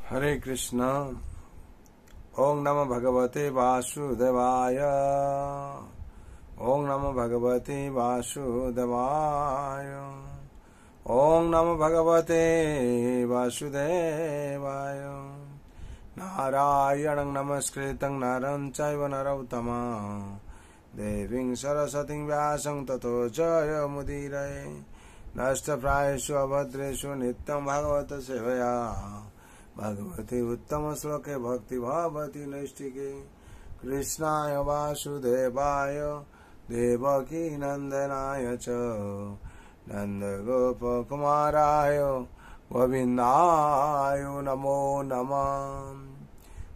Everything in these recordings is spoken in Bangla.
हरे कृष्ण। ओम नमो भगवते वासुदेवाय। ओम नमो भगवते वासुदेवाय। ओम नमो भगवते वासुदेवाय। नारायणं नमस्कृतं नरं चैव नरोत्तमं देवीं सरस्वतीं व्यासं ततो जयमुदीरये। नष्टप्रायेषु अभद्रेषु नित्यं भागवत सेवया भगवती उत्तम श्लोके भक्ति भवति नैष्टिके। कृष्णाय वासुदेवाय देवकी नंदनाय च नंदगोपकुमाराय गोविंदाय नमो नमः।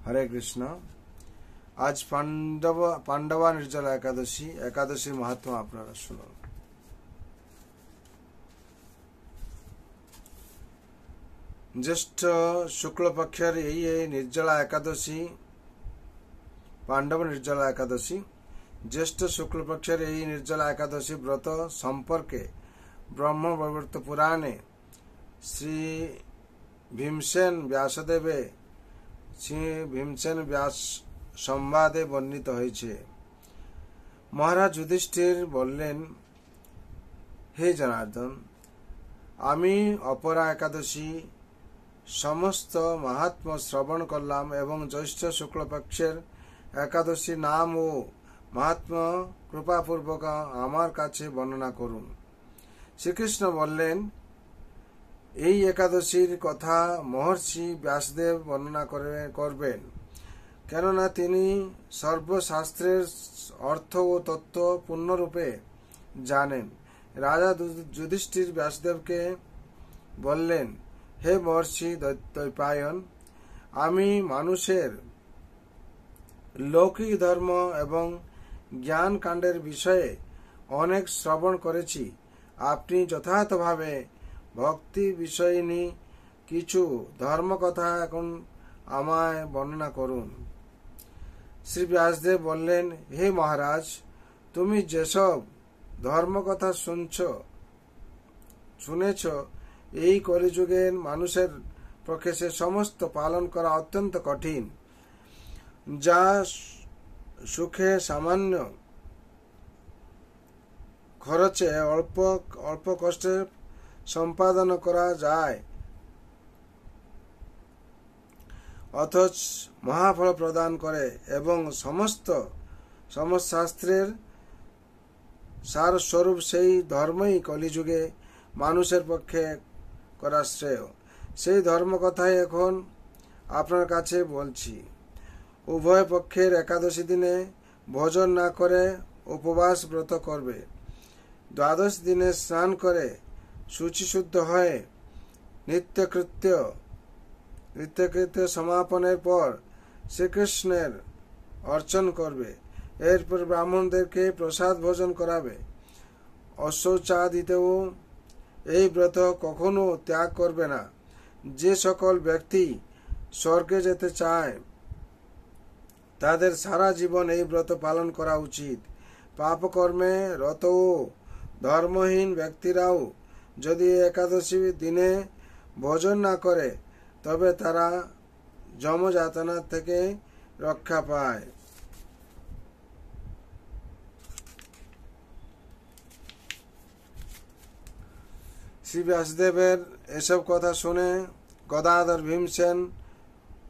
हरे कृष्ण। आज पांडवा निर्जला एकादशी महत्व आपनारा शुनुन। ज्येष्ठ शुक्ल पक्षर यही निर्जला एकादशी, पांडव निर्जला एकादशी। ज्येष्ठ शुक्ल पक्षर यही निर्जला एकादशी व्रत संपर्के ब्रह्म वैवर्त पुराणे श्री भीमसेन व्यास संवादे वर्णित হয়েছে। महाराज युधिष्ठिर बोलें, हे जनार्दन, आमी अपरा एकादशी समस्त महात्म श्रवण करलाम एवं ज्येष्ठ शुक्ल पक्षेर एकादशी नाम ओ महात्म कृपापूर्वक आमार काछे वर्णना करुन। श्रीकृष्ण बोलें, এই एकादशीर कथा महर्षि व्यासदेव वर्णना करबेन, केनना तिनी सर्वशास्त्रेर अर्थ ओ तत्व पूर्णरूपे जानेन। राजा युधिष्ठिर व्यासदेव के बोलें, हे महर्षि द्वैपायन, आमी मानुषेर लौकिक धर्म एवं ज्ञान कांडेर विषये अनेक श्रवण करेছি। आपनी यथार्थ भावे भक्ति विषयिनी किछु धर्म कथा এখন আমায় বর্ণনা করুন। শ্রী ব্যাসদেব বললেন, হে মহারাজ, তুমি যেসব ধর্ম কথা শুনেছ, এই কলিযুগের মানুষের পক্ষে সে সমস্ত পালন করা অত্যন্ত কঠিন। যা সুখে সামান্য খরচে অল্প কষ্টে সম্পাদন করা যায়, অথচ মহাফল প্রদান করে এবং সমস্ত শাস্ত্রের সারস্বরূপ সেই ধর্মই কলিযুগে মানুষের পক্ষে করা শ্রেয়। সেই ধর্ম কথাই এখন আপনার কাছে বলছি। উভয় পক্ষের একাদশী দিনে ভোজন না করে উপবাস ব্রত করবে। দ্বাদশ দিনে স্নান করে শুচিশুদ্ধ হয়ে নিত্যকৃত্য সমাপনের পর শ্রীকৃষ্ণের অর্চন করবে। এরপর ব্রাহ্মণদেরকে প্রসাদ ভোজন করাবে। অশৌচাদিতেও এই ব্রত কখনো ত্যাগ করবে না। যে সকল ব্যক্তি স্বর্গে যেতে চায় তাদের সারা জীবন এই ব্রত পালন করা উচিত। পাপকর্মে রত ও ধর্মহীন ব্যক্তিরাও যদি একাদশী দিনে ভোজন না করে তবে তারা যমযাতনা থেকে রক্ষা পায়। শ্রী ব্যাসদেবের এসব কথা শুনে গদাধর ভীমসেন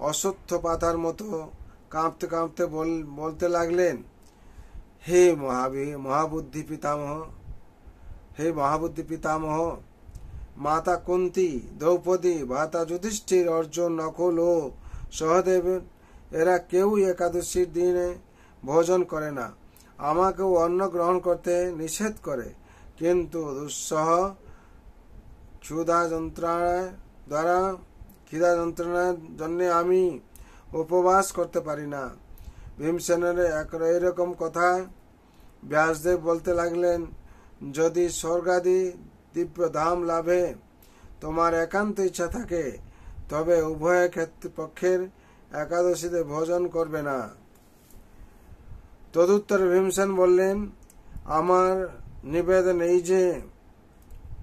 অশ্বত্থ পাতার মতো কাঁপতে কাঁপতে বলতে লাগলেন, হে মহাবুদ্ধি পিতামহ, মাতা কুন্তি, দ্রৌপদী, ভ্রাতা যুধিষ্ঠির, অর্জুন, নকুল ও সহদেব এরা কেউই একাদশীর দিনে ভোজন করে না। আমাকেও অন্ন গ্রহণ করতে নিষেধ করে, কিন্তু দুঃসহ ক্ষুধা যন্ত্রণার জন্য আমি উপবাস করতে পারি না। ভীমসেনের এরকম কথা ব্যাসদেব বলতে লাগলেন, যদি স্বর্গাদি দিব্য ধাম লাভে তোমার একান্ত ইচ্ছা থাকে তবে উভয় পক্ষের একাদশীতে ভোজন করবে না। তদুত্তরে ভীমসেন বললেন, আমার নিবেদন এই যে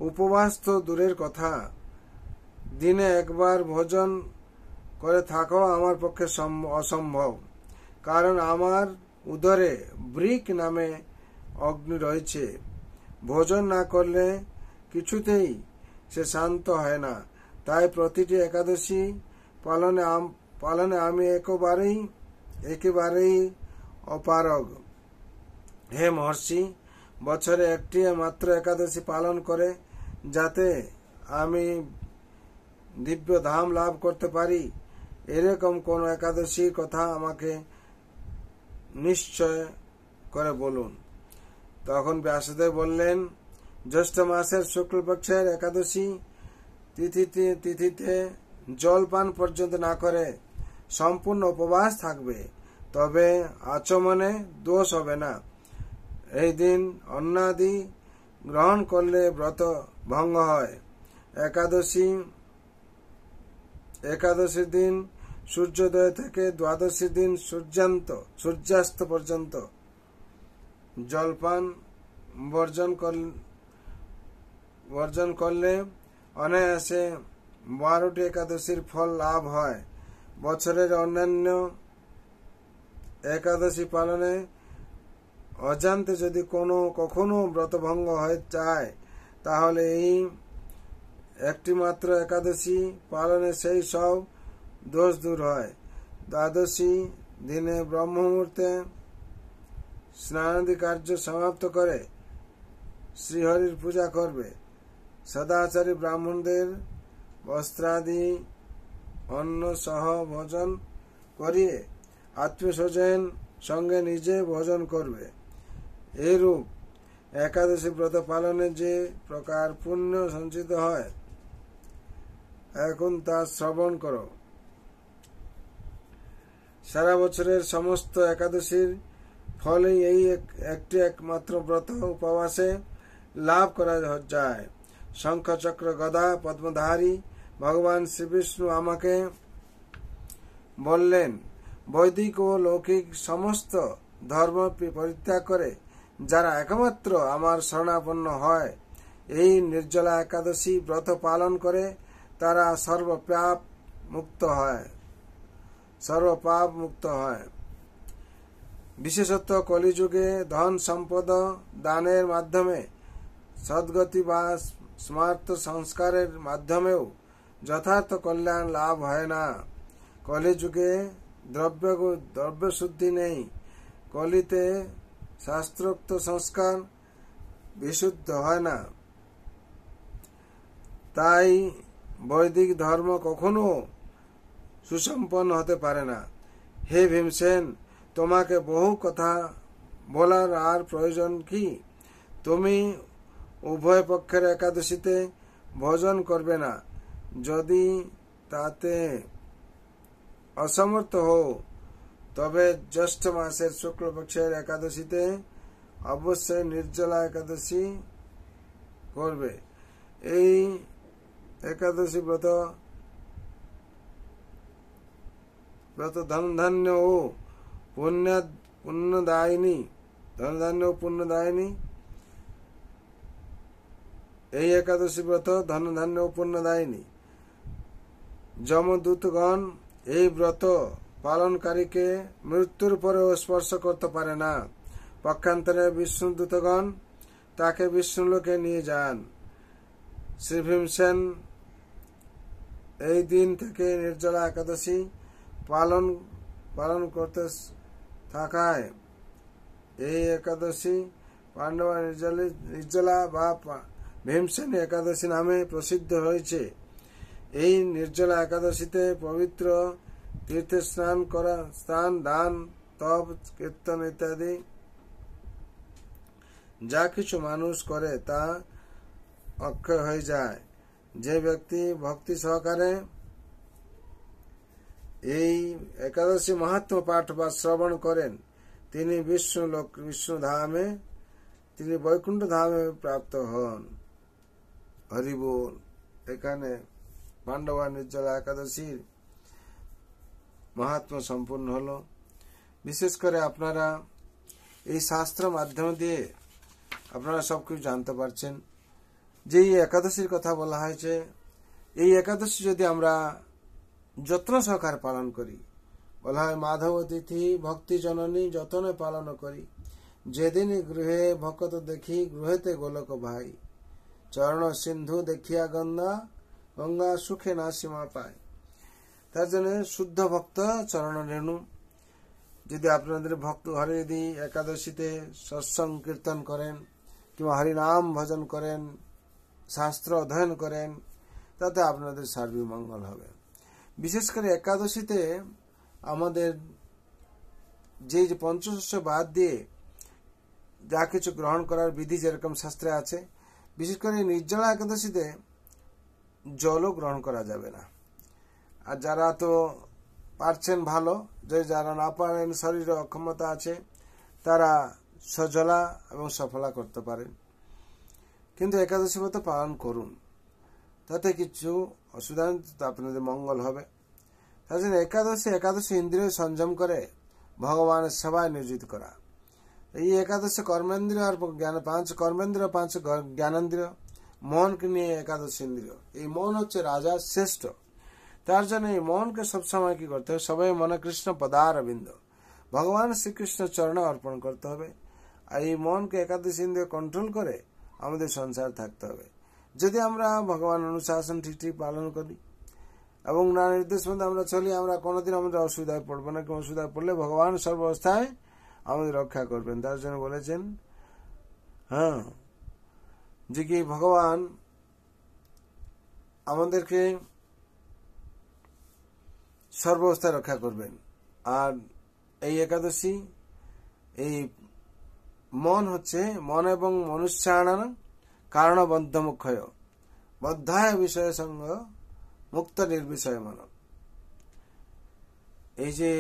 উপবাস তো দূরের কথা, দিনে একবার ভোজন করে থাকাও আমার পক্ষে অসম্ভব, কারণ আমার উদরে ব্রিক নামে অগ্নি রয়েছে। ভোজন না করলে কিছুতেই সে শান্ত হয় না। তাই প্রতিটি একাদশী পালনে আমি একেবারেই অপারগ। হে মহর্ষি, বছরে একটি মাত্র একাদশী পালন করে যাতে আমি দিব্য ধাম লাভ করতে পারি, এরকম কোন একাদশীর কথা আমাকে নিশ্চয় করে বলুন। তখন ব্যাসদেব বললেন, জ্যৈষ্ঠ মাসের শুক্লপক্ষের একাদশী তিথিতে জলপান পর্যন্ত না করে সম্পূর্ণ উপবাস থাকবে, তবে আচমনে দোষ হবে না। এই দিন অন্নাদি গ্রহণ করলে ব্রত ভঙ্গ হয়। একাদশীর দিন সূর্যোদয় থেকে দ্বাদশীর দিন সূর্যাস্ত পর্যন্ত জলপান বর্জন করলে অনায়াসে 12টি একাদশীর ফল লাভ হয়। বছরের অন্যান্য একাদশী পালনে অজান্তে যদি কখনো ব্রতভঙ্গ হয়ে যায়, তাহলে এই একটি মাত্র একাদশী পালনে সেই সব দোষ দূর হয়। দ্বাদশী দিনে ব্রহ্ম মুহূর্তে স্নানাদি কার্য সমাপ্ত করে শ্রীহরির পূজা করবে। সদাচারী ব্রাহ্মণদের বস্ত্রাদি অন্ন সহ ভোজন করিয়ে আত্মীয় স্বজন সঙ্গে নিজে ভোজন করবে। এইরূপ একাদশী ব্রত পালনে যে প্রকার পুণ্য সঞ্চিত হয়, এখন তা শ্রবণ করো। সারা বছরের সমস্ত একাদশীর ফলেই এই একটি একমাত্র ব্রত উপবাসে লাভ করা যায়। শঙ্খ চক্র গদা পদ্মধারী ভগবান শ্রীবিষ্ণু আমাকে বললেন, বৈদিক ও লৌকিক সমস্ত ধর্ম পরিত্যাগ করে যারা একমাত্র আমার শরণাপন্ন হয়, এই নির্জলা একাদশী ব্রত পালন করে তারা সর্বপাপ মুক্ত হয়। বিশেষত কলিযুগে ধন সম্পদ দানের মাধ্যমে সদ্গতি বা স্মার্ত সংস্কারের মাধ্যমেও যথার্থ কল্যাণ লাভ হয় না। কলিযুগে দ্রব্য শুদ্ধি নেই। কলিতে শাস্ত্রোক্ত সংস্কার বিশুদ্ধ হয় না। তাই বৈদিক ধর্ম কখনো সুসম্পন্ন হতে পারে না। হে ভীমসেন, তোমাকে বহু কথা বলার আর প্রয়োজন কি? তুমি উভয় পক্ষের একাদশীতে ভোজন করবে না। যদি তাতে অসমর্থ হও, তবে জ্যৈষ্ঠ মাসের শুক্লপক্ষের একাদশীতে অবশ্যই নির্জলা একাদশী করবে। এই একাদশী ব্রত ধনধান্য ও পুণ্যদায়িনী। এই একাদশী ব্রত ধনধান্য ও পুণ্যদায়িনী। যমদূতগণ এই ব্রত পালনকারীকে মৃত্যুর পরেও স্পর্শ করতে পারে না। পক্ষান্তরে বিষ্ণুদূতগণ তাকে বিষ্ণুলোকে নিয়ে যান। শ্রী ভীমসেন এই দিন থেকে নির্জলা একাদশী পালন করতে থাকায় এই একাদশী পাণ্ডবা নির্জলা বা ভীমসেন একাদশী নামে প্রসিদ্ধ হয়েছে। এই নির্জলা একাদশীতে পবিত্র তীর্থে স্নান দান তপ কীর্তন ইত্যাদি যা কিছু মানুষ করে তা অক্ষয় হয়ে যায়। যে ব্যক্তি ভক্তি সহকারে এই একাদশী মাহাত্ম্য পাঠ বা শ্রবণ করেন, তিনি তিনি বৈকুণ্ঠ ধামে প্রাপ্ত হন। হরি বল। এখানে পাণ্ডবা নির্জলা একাদশীর মাহাত্ম্য সম্পূর্ণ হলো। বিশেষ করে আপনারা এই শাস্ত্র মাধ্যম দিয়ে আপনারা সবকিছু জানতে পারছেন যে এই একাদশীর কথা বলা হয়েছে। এই একাদশী যদি আমরা যত্ন সহকার পালন করি। বলা হয় মাধব তিথি ভক্তি জননী যতনে পালন করি, যেদিন গৃহে ভকত দেখি গৃহেতে গোলক ভাই, চরণ সিন্ধু দেখিয়া গঙ্গা গঙ্গা সুখে না সীমা পায়। তার জন্য শুদ্ধ ভক্ত চরণ রেণু। যদি আপনাদের ভক্ত ঘরে যদি একাদশীতে সৎসঙ্গ কীর্তন করেন কিংবা হরিনাম ভজন করেন, শাস্ত্র অধ্যয়ন করেন, তাতে আপনাদের সার্বিক মঙ্গল হবে। বিশেষ করে একাদশীতে আমাদের যে পঞ্চশস্য বাদ দিয়ে যা কিছু গ্রহণ করার বিধি যেরকম শাস্ত্রে আছে, বিশেষ করে নির্জলা একাদশীতে জলও গ্রহণ করা যাবে না। আর যারা তো পারছেন ভালো, যে যারা না পারেন, শরীরে অক্ষমতা আছে, তারা সজলা এবং সফলা করতে পারেন, কিন্তু একাদশী ব্রত পালন করুন, তাতে কিছু অসুবিধা আপনাদের মঙ্গল হবে। তার জন্য একাদশী ইন্দ্রিয় সংযম করে ভগবানের সেবায় নিয়োজিত করা। এই একাদশী কর্মেন্দ্রিয় আর পাঁচ কর্মেন্দ্রিয়, পাঁচ জ্ঞানেন্দ্রিয়, মনকে নিয়ে একাদশী ইন্দ্রিয়। এই মন হচ্ছে রাজা শ্রেষ্ঠ। তার জন্য এই মনকে সবসময় কি করতে হবে? সবাই মনে কৃষ্ণ পদারবিন্দ, ভগবান শ্রীকৃষ্ণ চরণে অর্পণ করতে হবে। আর এই মনকে একাদশী ইন্দ্রিয় কন্ট্রোল করে আমাদের সংসার থাকতে হবে। যদি আমরা ভগবান অনুশাসন ঠিক পালন করি এবং না নির্দেশ মধ্যে আমরা চলি, আমরা কোনোদিন আমাদের অসুবিধায় পড়বো না। অসুবিধায় পড়লে ভগবান সর্বাবস্থায় আমাদের রক্ষা করবেন। তার জন্য বলেছেন যে কি ভগবান আমাদেরকে সর্বাবস্থায় রক্ষা করবেন। আর এই একাদশী, এই মন হচ্ছে মন এবং মনুষ্যায়ন কারণ বদ্ধমুক্ষয় বদ্ধায় বিষয় সঙ্গ মুক্ত নির্বিষয় মন। এই যে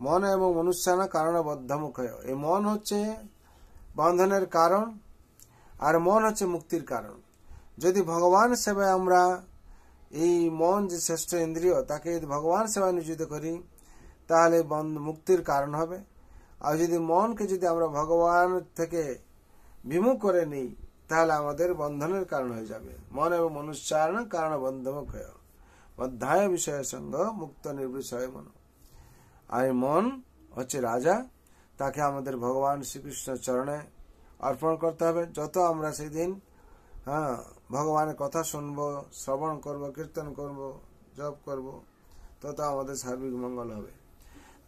মন এবং মনুষ্যায়ন কারণ বদ্ধমুক্ষয়, এই মন হচ্ছে বন্ধনের কারণ আর মন হচ্ছে মুক্তির কারণ। যদি ভগবান সেবায় আমরা এই মন যে শ্রেষ্ঠ ইন্দ্রিয়, তাকে যদি ভগবান সেবায় নিয়োজিত করি, তাহলে মুক্তির কারণ হবে। আর যদি মনকে যদি আমরা ভগবান থেকে বিমুখ করে নিই, তাহলে আমাদের বন্ধনের কারণ হয়ে যাবে। মন এবং মনুষ্যায়ন কারণ বন্ধমুক্ষয় অধ্যায় বিষয় সঙ্গ মুক্ত নির্বিষয় মন। আর মন হচ্ছে রাজা, তাকে আমাদের ভগবান শ্রীকৃষ্ণ চরণে অর্পণ করতে হবে। যত আমরা সেই দিন ভগবানের কথা শুনবো, শ্রবণ করব, কীর্তন করব, জপ করব, তত আমাদের সার্বিক মঙ্গল হবে।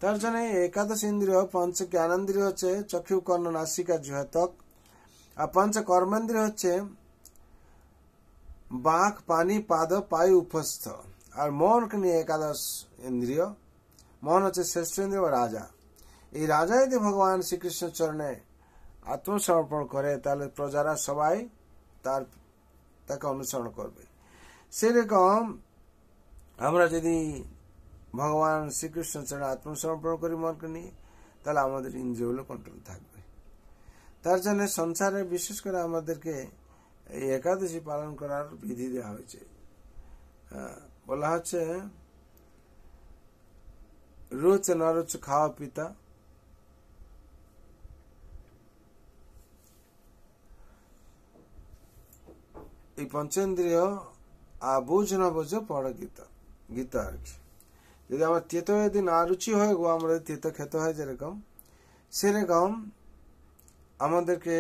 তার জন্য একাদশ ইন্দ্রিয়, পঞ্চ জ্ঞানেন্দ্রিয় হচ্ছে চক্ষু কর্ণ নাসিকা জিহ্বা ত্বক, আর পঞ্চ কর্মেন্দ্রিয় হচ্ছে বাক পানি পাদ পায়ু উপস্থ। আর মনকে নিয়ে একাদশ ইন্দ্রিয়। মন হচ্ছে শ্রেষ্ঠ ইন্দ্রিয়, রাজা। এই রাজা যদি ভগবান শ্রীকৃষ্ণ চরণে আত্মসমর্পণ করে, তাহলে প্রজারা সবাই তাকে অনুসরণ করবে। সেরকম আমরা যদি ভগবান শ্রীকৃষ্ণ চরণে আত্মসমর্পণ করি মনকে নিয়ে, তাহলে আমাদের ইন্দ্রিয়গুলো কন্ট্রোল থাকবে। তার জন্য সংসারে বিশেষ করে আমাদেরকে এই একাদশী পালন করার বিধি দেওয়া হয়েছে। বলা হচ্ছে রুচ না রুচ খাওয়া পিতা, এই পঞ্চেন্দ্রিয় বুঝ না বোঝো পড়ো গীতা আর কি। যদি আমার তেতো যদি না রুচি হয় গো, আমরা তেতো খেতে হয় যেরকম, সেরকম আমাদেরকে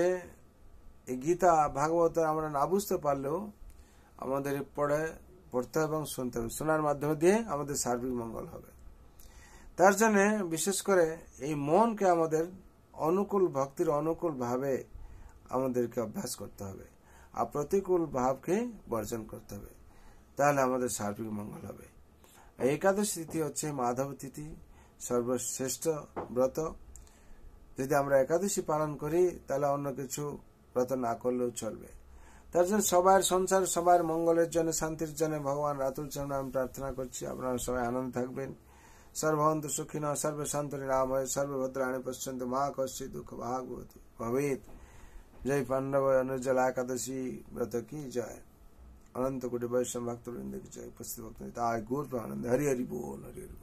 এই গীতা ভাগবত আমরা না বুঝতে পারলেও আমাদের পড়তে এবং শুনতে হবে। শোনার মাধ্যমে দিয়ে আমাদের সার্বিক মঙ্গল হবে। তার জন্য বিশেষ করে এই মনকে আমাদের অনুকূল ভক্তির অনুকূল ভাবে আমাদেরকে অভ্যাস করতে হবে, আর প্রতিকূল ভাবকে বর্জন করতে হবে, তাহলে আমাদের সার্বিক মঙ্গল হবে। একাদশী তিথি হচ্ছে মাধব তিথি, সর্বশ্রেষ্ঠ ব্রত। যদি আমরা একাদশী পালন করি, তাহলে অন্য কিছু ব্রত না করলেও চলবে। তার জন্য সবার সংসার, সবার মঙ্গলের জন্য, শান্তির জন্য ভগবান রাতুল চরণে আমি প্রার্থনা করছি। আপনারা সবাই আনন্দ থাকবেন। সর্বন্তু সুখিন সর্বে শান্ত নিরাম হয়, সর্বভদ্রাণী পশ্যন্তু মা কশ্চিৎ দুঃখ ভাগবতী ভবেত। जय पांडव निर्जला एकादशी व्रत की जय। अनंत कोटि वैष्णव भक्तवृंद की जय। उपस्थित भक्त गौर आनंद। हरि हरि बोल, हरि हरि बोल।